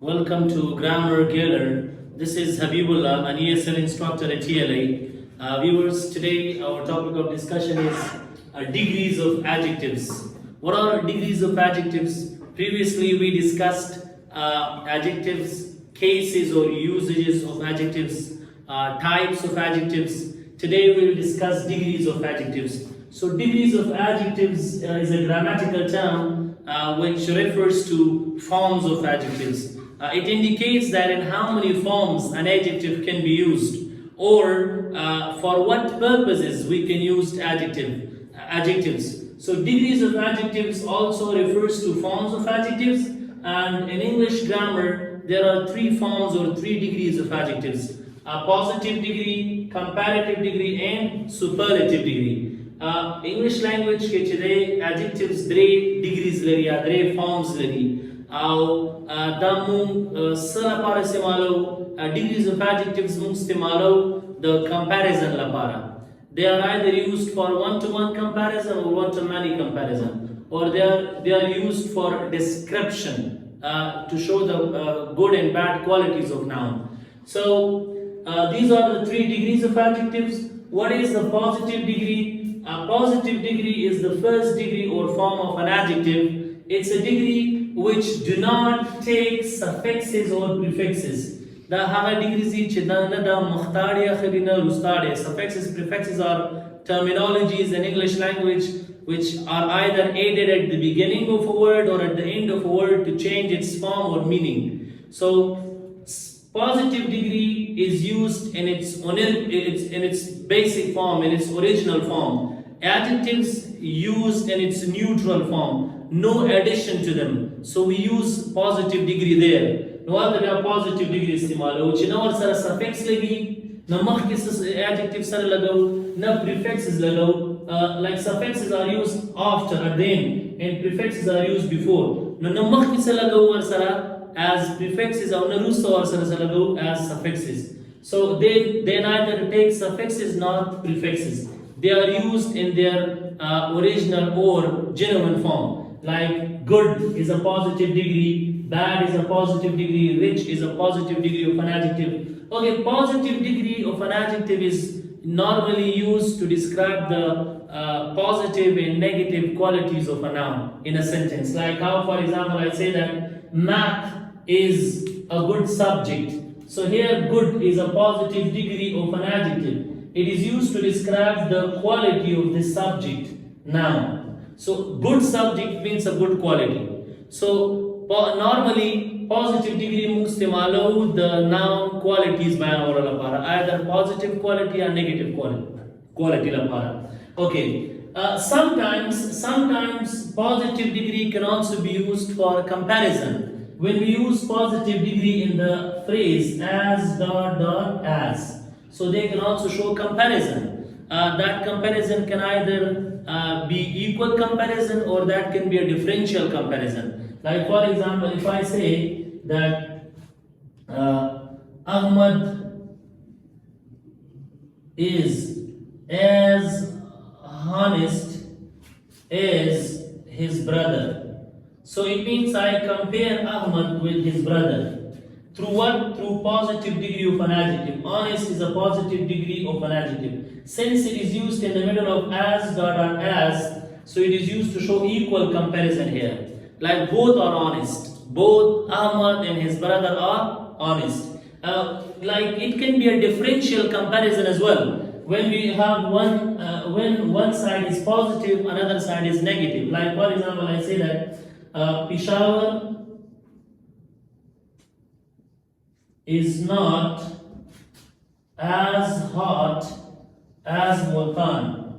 Welcome to Grammar.Galore. This is Habibullah, an ESL instructor at TLA. Viewers, today our topic of discussion is degrees of adjectives. What are degrees of adjectives? Previously we discussed adjectives, cases or usages of adjectives, types of adjectives. Today we will discuss degrees of adjectives. So degrees of adjectives is a grammatical term which refers to forms of adjectives. It indicates that in how many forms an adjective can be used, or for what purposes we can use adjectives. So degrees of adjectives also refers to forms of adjectives, and in English grammar there are three forms or three degrees of adjectives: a positive degree, comparative degree, and superlative degree. English language के चले adjectives द्रे degrees लरी या द्रे forms लरी आओ दामु सला पारा से मालो degrees of adjectives मुंस्ते मालो the comparison la para. They are either used for one-to-one comparison or one-to-many comparison, or they are used for description to show the good and bad qualities of noun. So these are the three degrees of adjectives. What is the positive degree? A positive degree is the first degree or form of an adjective. It's a degree which do not take suffixes or prefixes. The higher degrees suffixes, prefixes are terminologies in English language which are either added at the beginning of a word or at the end of a word to change its form or meaning. So positive degree is used in its basic form, in its original form. Adjectives used in its neutral form, no addition to them. So we use positive degree there. No other positive degree इस्तेमाल हो. चिन्ह और सारा suffix लगी, न मख के adjective सारा लगाओ, न prefixes लगाओ. Like suffixes are used after at the end, and prefixes are used before. न मख के सारा लगाओ और सारा as prefixes or narusto or sarasalagu as suffixes. So they neither take suffixes nor prefixes. They are used in their original or genuine form. Like good is a positive degree, bad is a positive degree, rich is a positive degree of an adjective. Okay, positive degree of an adjective is normally used to describe the positive and negative qualities of a noun in a sentence. Like how, for example, I say that math is a good subject. So here good is a positive degree of an adjective. It is used to describe the quality of the subject noun. So good subject means a good quality. So normally positive degree mustimalo the noun qualities by either positive quality or negative quality la para. Okay. Sometimes positive degree can also be used for comparison. When we use positive degree in the phrase as as, so they can also show comparison. That comparison can either be equal comparison or that can be a differential comparison. Like for example, if I say that Ahmad is as honest as his brother. So it means I compare Ahmad with his brother. Through what? Through positive degree of an adjective. Honest is a positive degree of an adjective. Since it is used in the middle of as, so it is used to show equal comparison here. Like both are honest. Both Ahmad and his brother are honest. Like it can be a differential comparison as well. When we have when one side is positive, another side is negative. Like for example, I say that Peshawar is not as hot as Multan.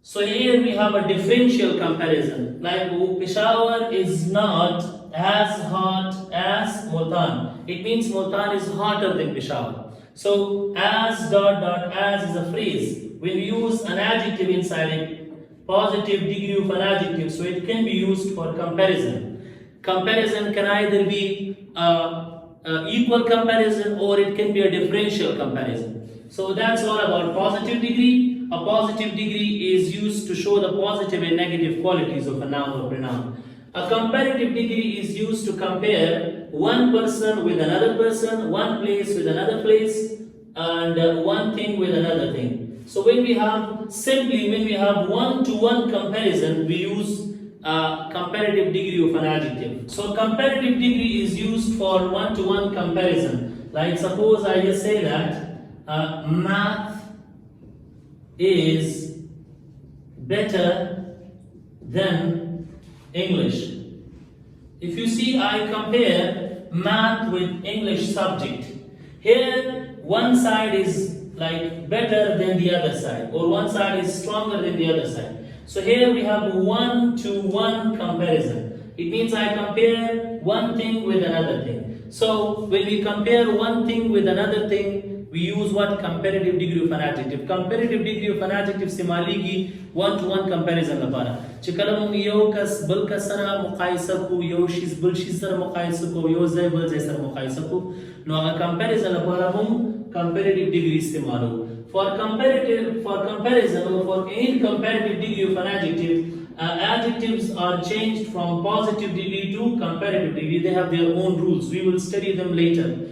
So here we have a differential comparison. Like Peshawar is not as hot as Multan. It means Multan is hotter than Peshawar. So as as is a phrase. When we use an adjective inside it, positive degree of an adjective, so it can be used for comparison. Comparison can either be equal comparison or it can be a differential comparison. So that's all about positive degree. A positive degree is used to show the positive and negative qualities of a noun or pronoun. A comparative degree is used to compare one person with another person, one place with another place, and one thing with another thing. So when we have one-to-one comparison, we use comparative degree of an adjective. So comparative degree is used for one-to-one comparison. Like suppose I just say that math is better than English. If you see, I compare math with English subject. Here, one side is like better than the other side, or one side is stronger than the other side. So here we have one-to-one comparison. It means I compare one thing with another thing. So when we compare one thing with another thing, we use what? Comparative degree of an adjective. Comparative degree of an adjective simaligi one-to-one comparison labara. Chikalam yo kas bul kasara muqayisa ku, yo shiz bul shizar muqayisa ku, yo zay bul zaysar muqayisa ku. No aga comparison labara hum comparative degree istimalu. For comparison or for any comparative degree of an adjective, adjectives are changed from positive degree to comparative degree. They have their own rules. We will study them later.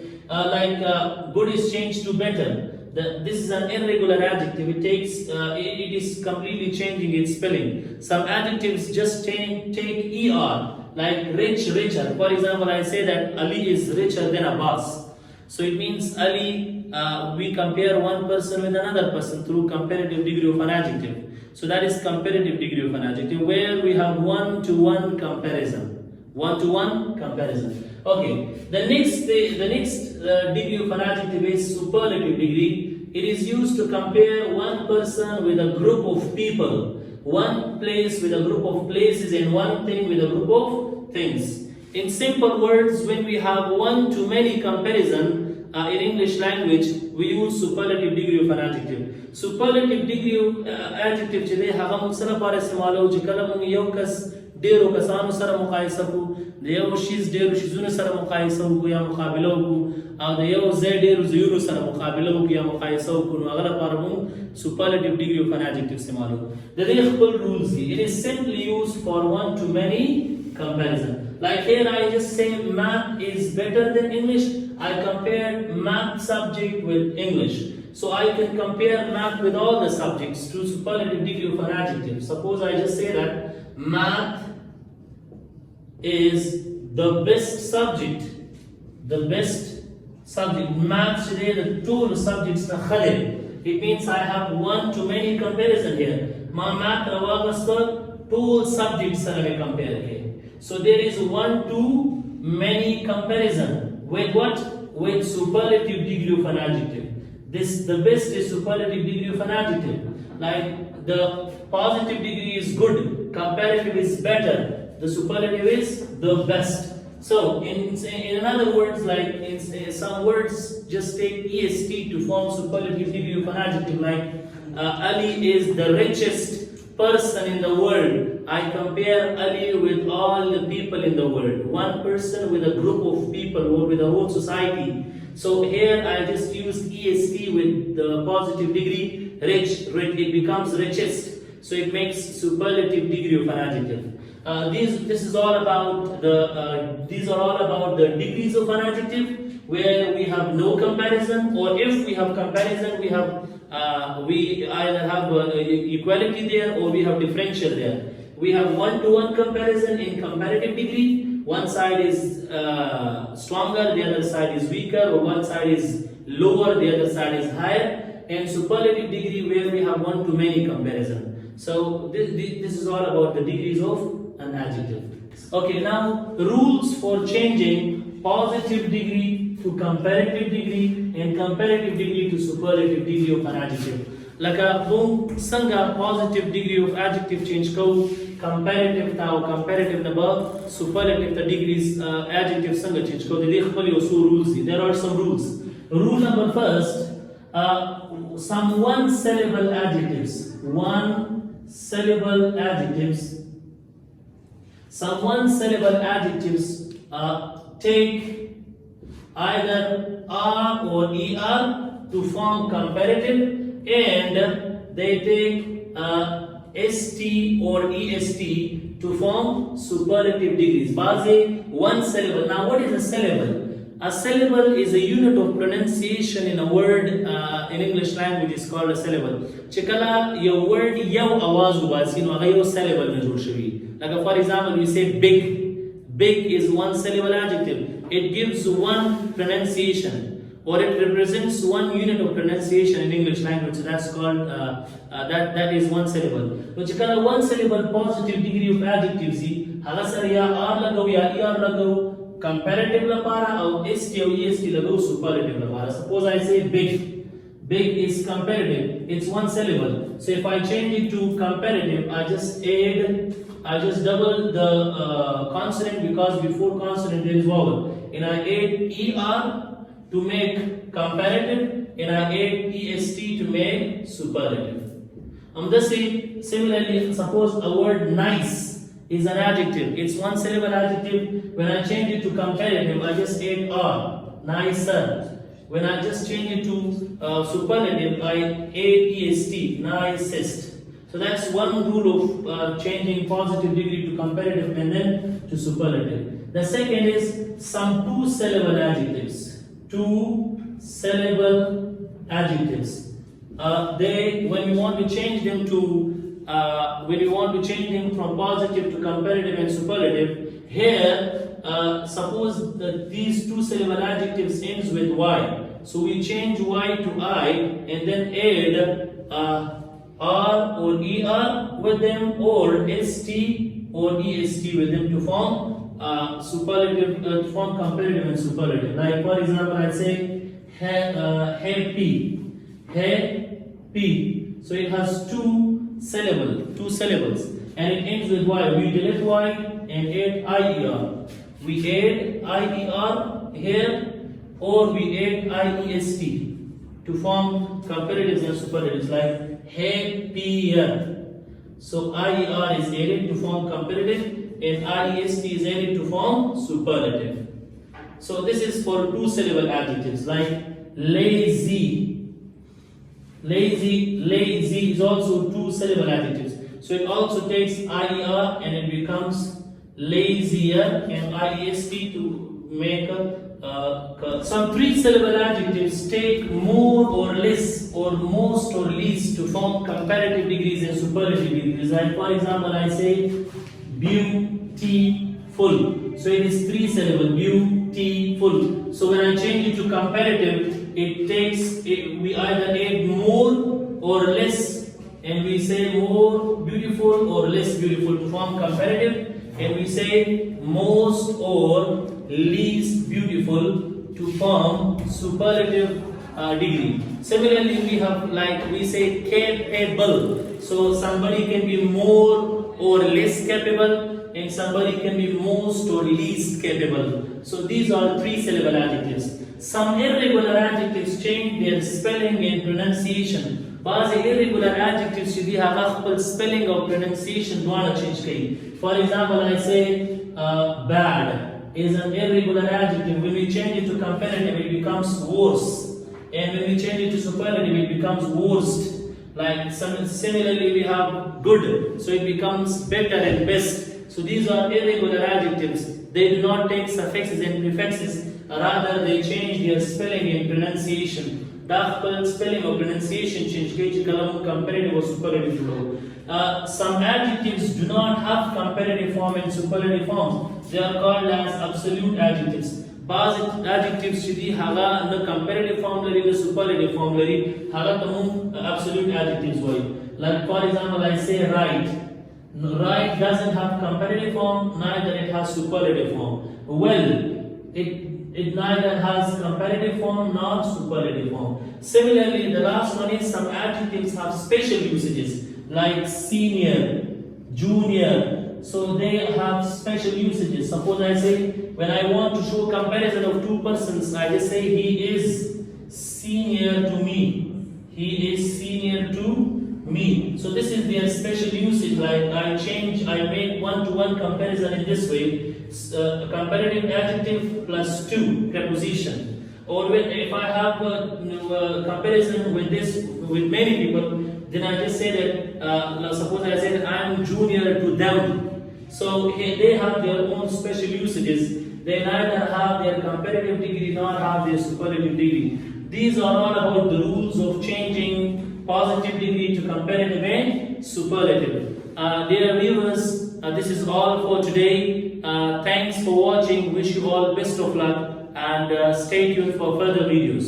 Good is changed to better. This is an irregular adjective. It is completely changing its spelling. Some adjectives just take er, like rich, richer. For example, I say that Ali is richer than Abbas. So it means Ali. We compare one person with another person through comparative degree of an adjective. So that is comparative degree of an adjective, where we have one-to-one comparison. One-to-one comparison. Okay. The next degree of an adjective is superlative degree. It is used to compare one person with a group of people, one place with a group of places, and one thing with a group of things. In simple words, when we have one-to-many comparison, in English language, we use superlative degree of an adjective. Superlative degree of adjective chile hagam sara pare istemalo jikalam yo kas dero kasanu sara muqayisa ku, deyo shiz dero shizuna sara muqayisa ku ya muqabilo ku, aw deyo zay dero zayuru sara muqabilo ku ya muqayisa ku, no agala parabum superlative degree of an adjective istemalo. The khul rules it is simply used for one to many comparison. Like here I just say math is better than English. I compared math subject with English. So I can compare math with all the subjects to superlative degree of an adjective. Suppose I just say that math is the best subject. The best subject. Math today the two subjects na khalid. It means I have one-to-many comparison here. Ma math rawagastar two subjects I compare here. So there is one-to-many comparison. With what? With superlative degree of an adjective. The best is superlative degree of an adjective. Like the positive degree is good, comparative is better, the superlative is the best. So in other words, like in some words just take est to form superlative degree of an adjective. Like Ali is the richest person in the world. I compare Ali with all the people in the world. One person with a group of people or with a whole society. So here I just used est with the positive degree, rich, it becomes richest. So it makes superlative degree of an adjective. These are all about the degrees of an adjective, where we have no comparison, or if we have comparison, we either have equality there or we have differential there. We have one-to-one comparison in comparative degree. One side is stronger, the other side is weaker, or one side is lower, the other side is higher. And superlative degree, where we have one-to-many comparison. So this is all about the degrees of an adjective. Okay, now rules for changing positive degree to comparative degree and comparative degree to superlative degree of an adjective. Like a boom sanga positive degree of adjective change ko comparative comparative number superlative the degrees adjective sanga change ko rules. There are some rules. Rule number first, some one syllable adjectives. Some one syllable adjectives take either R or ER to form comparative, and they take ST or EST to form superlative degrees. Baze one syllable. Now what is a syllable? A syllable is a unit of pronunciation in a word in English language is called a syllable. Chikala your word yaw awaz ubasino agayo syllable na jod shawi. Like for example we say big. Big is one syllable adjective. It gives one pronunciation or it represents one unit of pronunciation in English language. So that's called that is one syllable. Which chikala one syllable positive degree of adjectives. Hagasar ya r lagaw ya er lagaw. Comparative la para or st or est lago superlative la para. Suppose I say big. Big is comparative. It's one syllable. So if I change it to comparative, I just double the consonant because before consonant there is vowel. And I add er to make comparative, and I add est to make superlative. Just say similarly, suppose a word nice is an adjective. It's one syllable adjective. When I change it to comparative, I just add r, nicer. When I just change it to superlative, I add est, nicest. So that's one rule of changing positive degree to comparative and then to superlative. The second is some two syllable adjectives. Two syllable adjectives. When you want to change them from positive to comparative and superlative, here suppose that these two syllable adjectives ends with y. So we change y to I and then add r or er with them or st or est with them to form superlative, to form comparative and superlative. Like for example, I say happy. So it has two syllables and it ends with y. We delete y and add ier. We add ier here or we add iest to form comparatives and superlatives like happier. So ier is added to form comparative and iest is added to form superlative. So this is for two syllable adjectives like lazy. Lazy is also two syllable adjectives. So it also takes ier and it becomes lazier and iest to make some three syllable adjectives take more or less or most or least to form comparative degrees and superlative degrees. Like for example, I say beautiful. So it is three syllable, beautiful. So when I change it to comparative, we either add more or less, and we say more beautiful or less beautiful to form comparative, and we say most or least beautiful to form superlative degree. Similarly, we say capable. So somebody can be more or less capable, and somebody can be most or least capable. So these are three syllable adjectives. Some irregular adjectives change their spelling and pronunciation. Bazı irregular adjectives should have a spelling or pronunciation change. For example, I say bad is an irregular adjective. When we change it to comparative, it becomes worse. And when we change it to superlative, it becomes worst. Like similarly, we have good, so it becomes better and best. So these are irregular adjectives. They do not take suffixes and prefixes. Rather, they change their spelling and pronunciation. Spelling or pronunciation change comparative or superlative flow. Some adjectives do not have comparative form and superlative forms. They are called as absolute adjectives. Bazı adjectives should have the comparative form, the superlative form, absolute adjectives. Like for example, I say right. Right doesn't have comparative form, neither it has superlative form. Well, it neither has comparative form nor superlative form. Similarly, the last one is some adjectives have special usages like senior, junior. So they have special usages. Suppose I say, when I want to show comparison of two persons, I just say he is senior to me. He is senior to me. So this is their special usage. Like I make one-to-one comparison in this way. Comparative adjective plus two preposition. Or if I have a comparison with many people, then I just say that suppose I say that I am junior to them. So they have their own special usages. They neither have their comparative degree nor have their superlative degree. These are all about the rules of changing positive degree to comparative and superlative. Dear viewers, this is all for today. Thanks for watching. Wish you all best of luck and stay tuned for further videos.